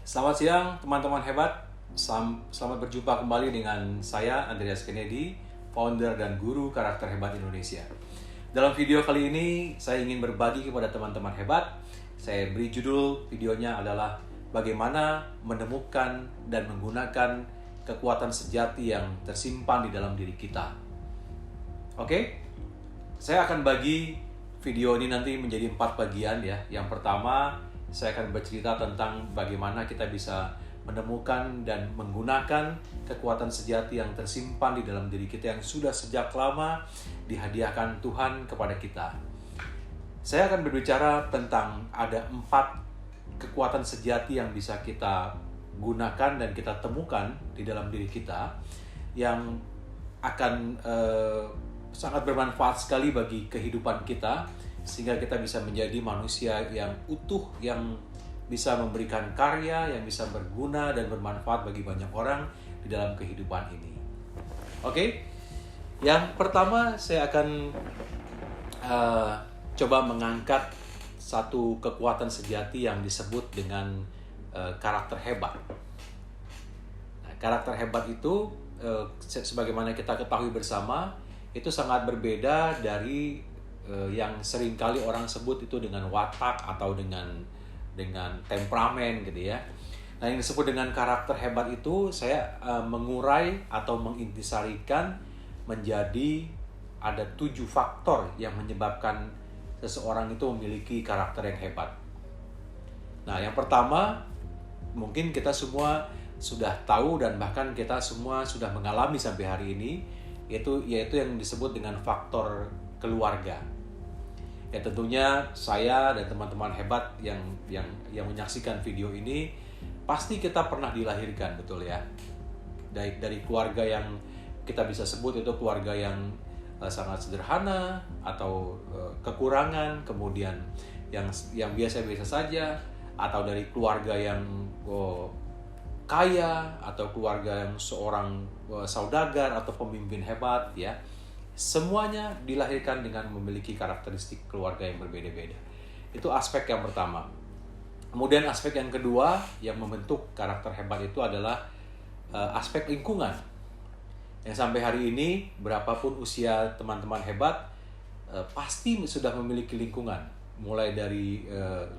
Selamat siang teman-teman hebat. Selamat berjumpa kembali dengan saya Andreas Kennedy, founder dan guru karakter hebat Indonesia. Dalam video kali ini saya ingin berbagi kepada teman-teman hebat. Saya beri judul videonya adalah bagaimana menemukan dan menggunakan kekuatan sejati yang tersimpan di dalam diri kita. Oke? Saya akan bagi video ini nanti menjadi 4 bagian ya. Yang pertama, saya akan bercerita tentang bagaimana kita bisa menemukan dan menggunakan kekuatan sejati yang tersimpan di dalam diri kita yang sudah sejak lama dihadiahkan Tuhan kepada kita. Saya akan berbicara tentang ada 4 kekuatan sejati yang bisa kita gunakan dan kita temukan di dalam diri kita yang akan sangat bermanfaat sekali bagi kehidupan kita, sehingga kita bisa menjadi manusia yang utuh, yang bisa memberikan karya, yang bisa berguna dan bermanfaat bagi banyak orang di dalam kehidupan ini. Oke? Yang pertama saya akan coba mengangkat satu kekuatan sejati yang disebut dengan karakter hebat. Nah, karakter hebat itu sebagaimana kita ketahui bersama, itu sangat berbeda dari yang seringkali orang sebut itu dengan watak atau dengan temperamen gitu ya. Nah, yang disebut dengan karakter hebat itu saya mengurai atau mengintisarikan menjadi ada 7 faktor yang menyebabkan seseorang itu memiliki karakter yang hebat. Nah, yang pertama mungkin kita semua sudah tahu dan bahkan kita semua sudah mengalami sampai hari ini, yaitu yang disebut dengan faktor keluarga. Ya, tentunya saya dan teman-teman hebat yang menyaksikan video ini pasti kita pernah dilahirkan, betul ya, dari keluarga yang kita bisa sebut itu keluarga yang sangat sederhana atau kekurangan, kemudian yang biasa-biasa saja, atau dari keluarga yang kaya, atau keluarga yang seorang saudagar atau pemimpin hebat ya. Semuanya dilahirkan dengan memiliki karakteristik keluarga yang berbeda-beda. Itu aspek yang pertama. Kemudian aspek yang kedua yang membentuk karakter hebat itu adalah aspek lingkungan. Yang sampai hari ini, berapapun usia teman-teman hebat, pasti sudah memiliki lingkungan. Mulai dari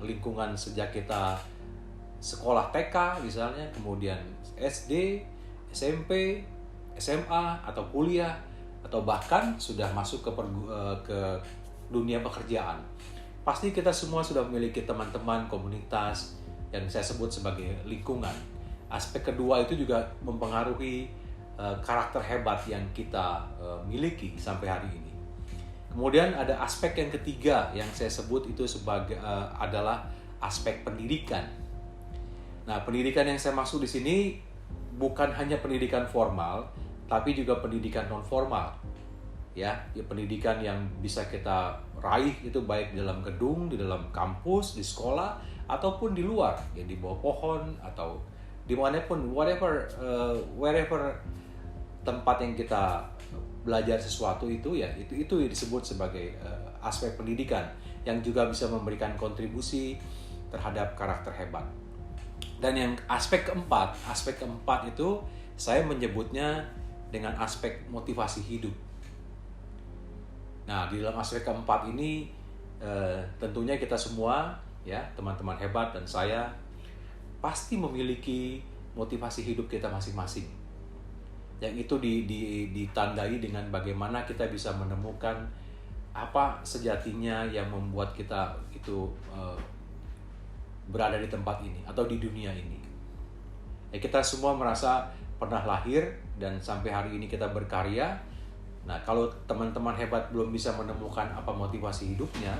lingkungan sejak kita sekolah TK misalnya, kemudian SD, SMP, SMA, atau kuliah, atau bahkan sudah masuk ke dunia pekerjaan. Pasti kita semua sudah memiliki teman-teman, komunitas yang saya sebut sebagai lingkungan. Aspek kedua itu juga mempengaruhi karakter hebat yang kita miliki sampai hari ini. Kemudian ada aspek yang ketiga yang saya sebut itu sebagai adalah aspek pendidikan. Nah, pendidikan yang saya maksud di sini bukan hanya pendidikan formal, tapi juga pendidikan non formal. Ya, pendidikan yang bisa kita raih itu baik di dalam gedung, di dalam kampus, di sekolah, ataupun di luar, ya di bawah pohon atau dimanapun, wherever tempat yang kita belajar sesuatu itu ya, itu disebut sebagai aspek pendidikan yang juga bisa memberikan kontribusi terhadap karakter hebat. Dan yang aspek keempat itu saya menyebutnya dengan aspek motivasi hidup. Nah, di dalam aspek keempat ini tentunya kita semua ya, teman-teman hebat dan saya pasti memiliki motivasi hidup kita masing-masing. Yang itu ditandai dengan bagaimana kita bisa menemukan apa sejatinya yang membuat kita itu berada di tempat ini atau di dunia ini. Ya, kita semua merasa pernah lahir dan sampai hari ini kita berkarya. Nah, kalau teman-teman hebat belum bisa menemukan apa motivasi hidupnya,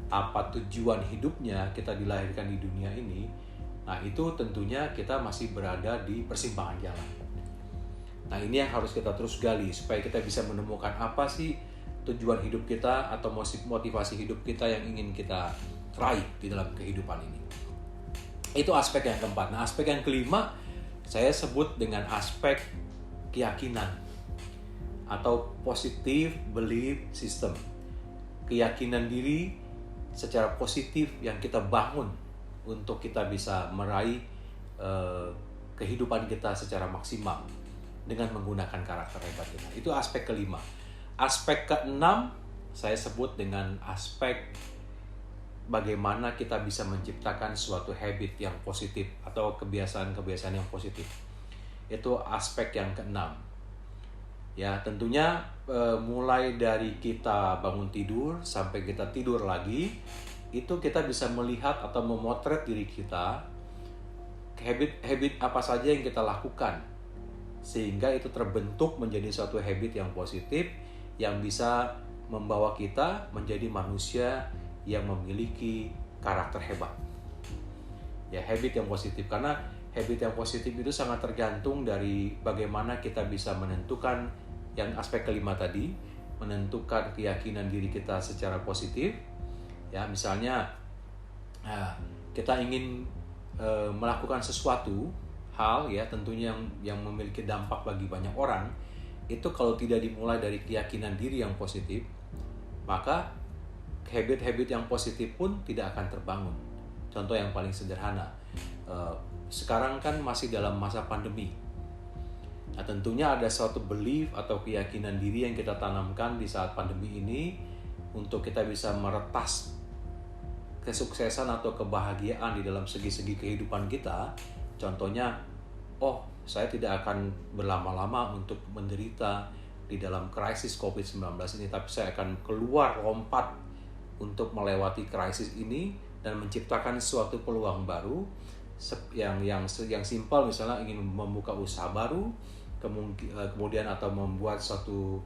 apa tujuan hidupnya kita dilahirkan di dunia ini, nah itu tentunya kita masih berada di persimpangan jalan. Nah, ini yang harus kita terus gali supaya kita bisa menemukan apa sih tujuan hidup kita atau motivasi hidup kita yang ingin kita raih di dalam kehidupan ini. Itu aspek yang keempat. Nah, aspek yang kelima saya sebut dengan aspek keyakinan atau positive belief system. Keyakinan diri secara positif yang kita bangun untuk kita bisa meraih kehidupan kita secara maksimal dengan menggunakan karakter hebat kita. Itu aspek kelima. Aspek keenam saya sebut dengan aspek bagaimana kita bisa menciptakan suatu habit yang positif atau kebiasaan-kebiasaan yang positif. Itu aspek yang keenam. Ya, tentunya mulai dari kita bangun tidur sampai kita tidur lagi, itu kita bisa melihat atau memotret diri kita, habit apa saja yang kita lakukan, sehingga itu terbentuk menjadi suatu habit yang positif yang bisa membawa kita menjadi manusia yang memiliki karakter hebat. Ya, habit yang positif, karena habit yang positif itu sangat tergantung dari bagaimana kita bisa menentukan yang aspek kelima tadi, menentukan keyakinan diri kita secara positif. Ya, misalnya kita ingin melakukan sesuatu hal, ya tentunya yang memiliki dampak bagi banyak orang, itu kalau tidak dimulai dari keyakinan diri yang positif, maka habit-habit yang positif pun tidak akan terbangun. Contoh yang paling sederhana, sekarang kan masih dalam masa pandemi. Nah, tentunya ada suatu belief atau keyakinan diri yang kita tanamkan di saat pandemi ini untuk kita bisa meretas kesuksesan atau kebahagiaan di dalam segi-segi kehidupan kita. Contohnya, saya tidak akan berlama-lama untuk menderita di dalam krisis COVID-19 ini, tapi saya akan lompat untuk melewati krisis ini dan menciptakan suatu peluang baru yang simpel, misalnya ingin membuka usaha baru, kemudian atau membuat suatu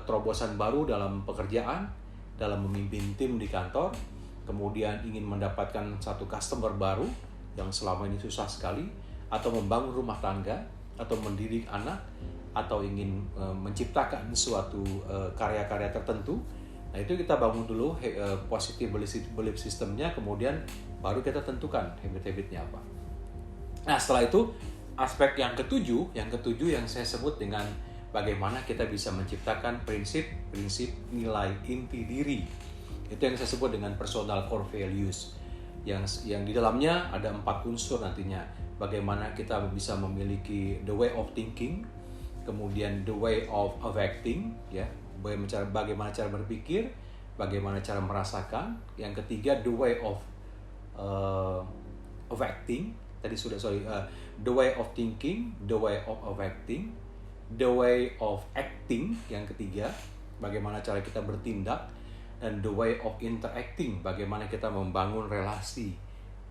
terobosan baru dalam pekerjaan, dalam memimpin tim di kantor, kemudian ingin mendapatkan satu customer baru yang selama ini susah sekali, atau membangun rumah tangga, atau mendidik anak, atau ingin menciptakan suatu karya-karya tertentu. Nah, itu kita bangun dulu positive belief systemnya, kemudian baru kita tentukan habit-habitnya apa. Nah, setelah itu aspek yang ketujuh yang saya sebut dengan bagaimana kita bisa menciptakan prinsip nilai inti diri. Itu yang saya sebut dengan personal core values, yang di dalamnya ada 4 unsur nantinya. Bagaimana kita bisa memiliki the way of thinking, kemudian the way of acting, ya, bagaimana cara berpikir, bagaimana cara merasakan. Yang ketiga, the way of acting. The way of thinking, the way of acting, the way of acting. Yang ketiga, bagaimana cara kita bertindak, dan the way of interacting, bagaimana kita membangun relasi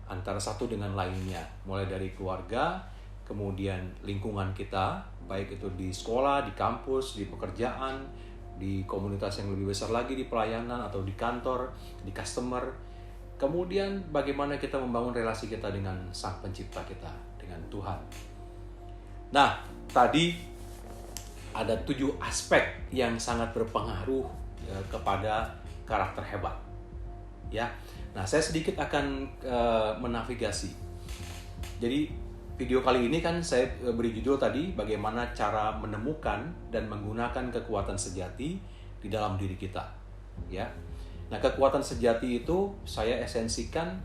antara satu dengan lainnya, mulai dari keluarga, kemudian lingkungan kita, baik itu di sekolah, di kampus, di pekerjaan, di komunitas yang lebih besar lagi, di pelayanan atau di kantor, di customer. Kemudian bagaimana kita membangun relasi kita dengan Sang Pencipta kita, dengan Tuhan. Nah, tadi ada 7 aspek yang sangat berpengaruh kepada karakter hebat. Ya. Nah, saya sedikit akan menavigasi. Jadi video kali ini kan saya beri judul tadi, bagaimana cara menemukan dan menggunakan kekuatan sejati di dalam diri kita. Ya. Nah, kekuatan sejati itu saya esensikan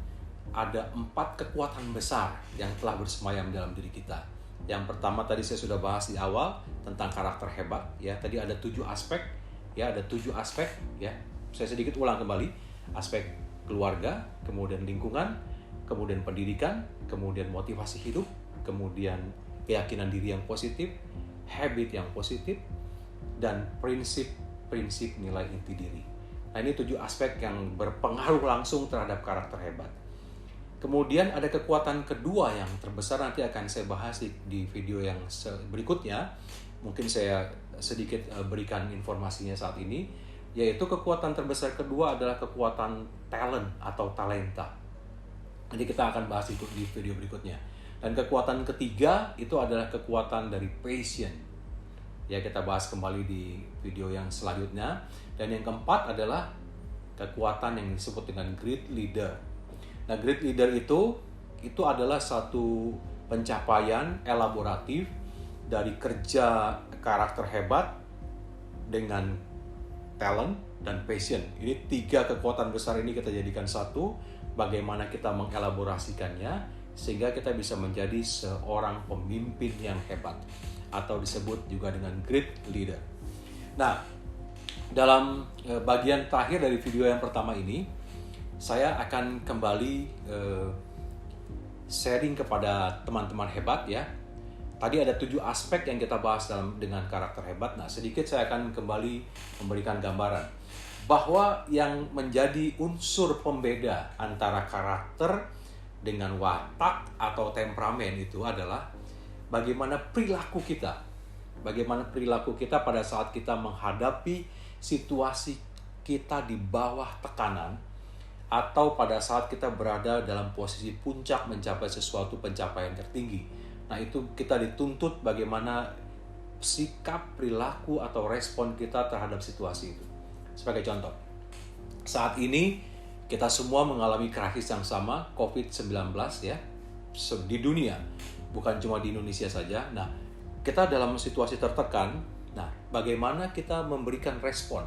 ada 4 kekuatan besar yang telah bersemayam dalam diri kita. Yang pertama tadi saya sudah bahas di awal tentang karakter hebat. Ya, tadi ada 7 aspek. Ya, ada 7 aspek. Ya, saya sedikit ulang kembali. Aspek keluarga, kemudian lingkungan, kemudian pendidikan, kemudian motivasi hidup, kemudian keyakinan diri yang positif, habit yang positif, dan prinsip nilai inti diri. Nah, ini 7 aspek yang berpengaruh langsung terhadap karakter hebat. Kemudian ada kekuatan kedua yang terbesar, nanti akan saya bahas di video yang berikutnya. Mungkin saya sedikit berikan informasinya saat ini, yaitu kekuatan terbesar kedua adalah kekuatan talent atau talenta. Nanti kita akan bahas itu di video berikutnya. Dan kekuatan ketiga itu adalah kekuatan dari passion. Ya, kita bahas kembali di video yang selanjutnya. Dan yang keempat adalah kekuatan yang disebut dengan great leader. Nah, great leader itu adalah satu pencapaian elaboratif dari kerja karakter hebat dengan talent dan passion. Ini 3 kekuatan besar ini kita jadikan satu. Bagaimana kita mengelaborasikannya sehingga kita bisa menjadi seorang pemimpin yang hebat, atau disebut juga dengan great leader. Nah, dalam bagian terakhir dari video yang pertama ini, saya akan kembali sharing kepada teman-teman hebat ya. Tadi ada 7 aspek yang kita bahas dengan karakter hebat. Nah, sedikit saya akan kembali memberikan gambaran bahwa yang menjadi unsur pembeda antara karakter dengan watak atau temperamen itu adalah bagaimana perilaku kita. Bagaimana perilaku kita pada saat kita menghadapi situasi kita di bawah tekanan, atau pada saat kita berada dalam posisi puncak mencapai sesuatu pencapaian tertinggi. Nah, itu kita dituntut bagaimana sikap, perilaku, atau respon kita terhadap situasi itu. Sebagai contoh, saat ini kita semua mengalami krisis yang sama, COVID-19 ya, di dunia, bukan cuma di Indonesia saja. Nah, kita dalam situasi tertekan. Nah, bagaimana kita memberikan respon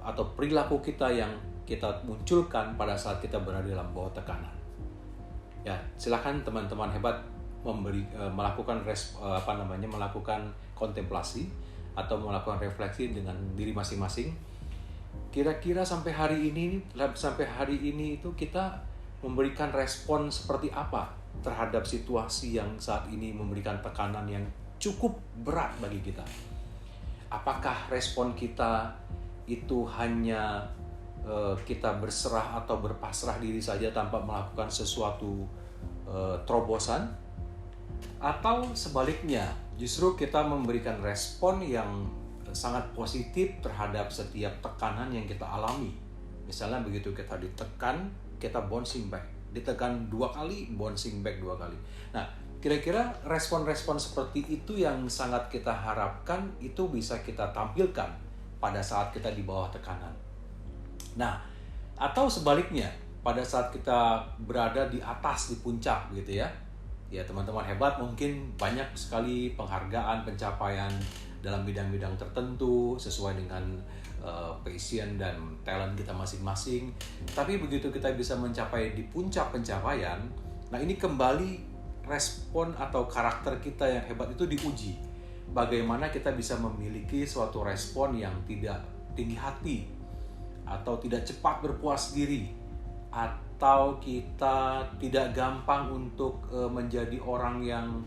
atau perilaku kita yang kita munculkan pada saat kita berada dalam bawah tekanan. Ya, silakan teman-teman hebat melakukan melakukan kontemplasi atau melakukan refleksi dengan diri masing-masing. Kira-kira sampai hari ini itu kita memberikan respon seperti apa terhadap situasi yang saat ini memberikan tekanan yang cukup berat bagi kita. Apakah respon kita itu hanya kita berserah atau berpasrah diri saja tanpa melakukan sesuatu terobosan, atau sebaliknya justru kita memberikan respon yang sangat positif terhadap setiap tekanan yang kita alami. Misalnya begitu kita ditekan, kita bouncing back, ditekan 2 kali, bouncing back 2 kali. Nah, kira-kira respon-respon seperti itu yang sangat kita harapkan itu bisa kita tampilkan pada saat kita di bawah tekanan. Nah, atau sebaliknya, pada saat kita berada di atas, di puncak gitu ya. Ya, teman-teman hebat mungkin banyak sekali penghargaan, pencapaian dalam bidang-bidang tertentu sesuai dengan passion dan talent kita masing-masing. Tapi begitu kita bisa mencapai di puncak pencapaian, nah ini kembali respon atau karakter kita yang hebat itu diuji. Bagaimana kita bisa memiliki suatu respon yang tidak tinggi hati, atau tidak cepat berpuas diri, atau kita tidak gampang untuk menjadi orang yang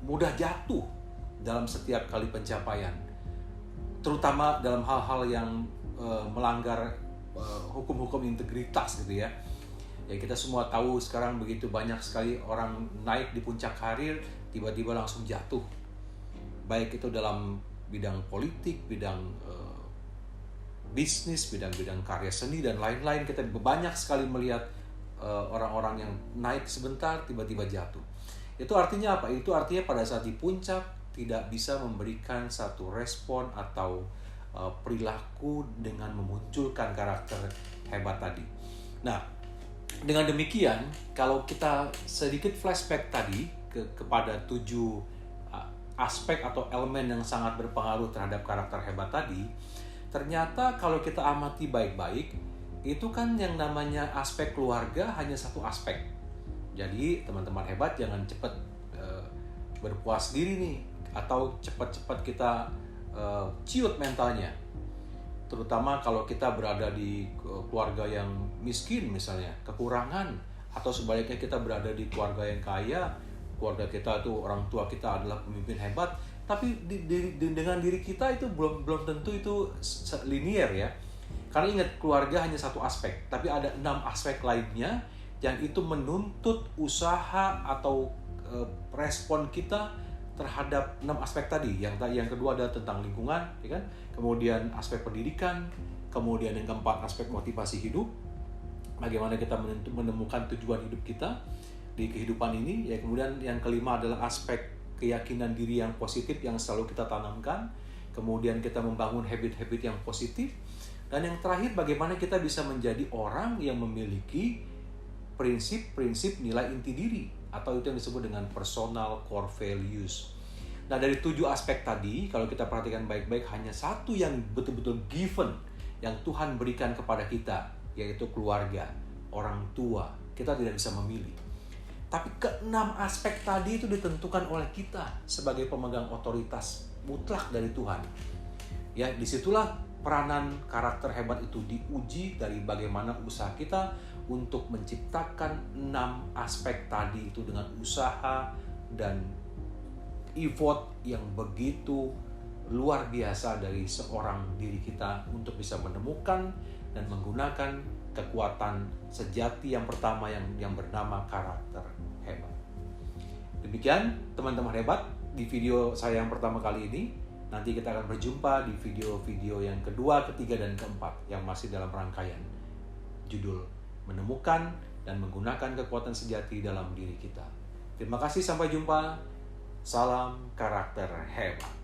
mudah jatuh dalam setiap kali pencapaian, terutama dalam hal-hal yang melanggar hukum-hukum integritas gitu ya. Ya, kita semua tahu sekarang begitu banyak sekali orang naik di puncak karir tiba-tiba langsung jatuh, baik itu dalam bidang politik, bidang bisnis, bidang-bidang karya seni dan lain-lain. Kita banyak sekali melihat orang-orang yang naik sebentar tiba-tiba jatuh. Itu artinya apa? Itu artinya pada saat di puncak tidak bisa memberikan satu respon atau perilaku dengan memunculkan karakter hebat tadi. Nah, dengan demikian, kalau kita sedikit flashback tadi kepada 7 aspek atau elemen yang sangat berpengaruh terhadap karakter hebat tadi, ternyata kalau kita amati baik-baik, itu kan yang namanya aspek keluarga hanya satu aspek. Jadi teman-teman hebat jangan cepat berpuas diri nih, atau cepat-cepat kita ciut mentalnya. Terutama kalau kita berada di keluarga yang miskin misalnya, kekurangan, atau sebaliknya kita berada di keluarga yang kaya, keluarga kita tuh orang tua kita adalah pemimpin hebat, tapi dengan diri kita itu belum tentu itu linear ya. Karena ingat, keluarga hanya satu aspek, tapi ada 6 aspek lainnya yang itu menuntut usaha atau respon kita terhadap 6 aspek tadi. Yang kedua adalah tentang lingkungan, ya kan? Kemudian aspek pendidikan, kemudian yang keempat aspek motivasi hidup. Bagaimana kita menemukan tujuan hidup kita di kehidupan ini, ya. Kemudian yang kelima adalah aspek keyakinan diri yang positif yang selalu kita tanamkan. Kemudian kita membangun habit-habit yang positif. Dan yang terakhir, bagaimana kita bisa menjadi orang yang memiliki prinsip-prinsip nilai inti diri, atau itu yang disebut dengan personal core values. Nah, dari 7 aspek tadi, kalau kita perhatikan baik-baik, hanya satu yang betul-betul given, yang Tuhan berikan kepada kita, yaitu keluarga, orang tua, Kita tidak bisa memilih. Tapi keenam aspek tadi itu ditentukan oleh kita sebagai pemegang otoritas mutlak dari Tuhan. Ya, disitulah peranan karakter hebat itu diuji dari bagaimana usaha kita untuk menciptakan 6 aspek tadi itu dengan usaha dan effort yang begitu luar biasa dari seorang diri kita untuk bisa menemukan dan menggunakan kekuatan sejati yang pertama yang bernama karakter hebat. Demikian teman-teman hebat di video saya yang pertama kali ini. Nanti kita akan berjumpa di video-video yang kedua, ketiga, dan keempat yang masih dalam rangkaian. Judul menemukan dan menggunakan kekuatan sejati dalam diri kita. Terima kasih, sampai jumpa. Salam karakter hebat.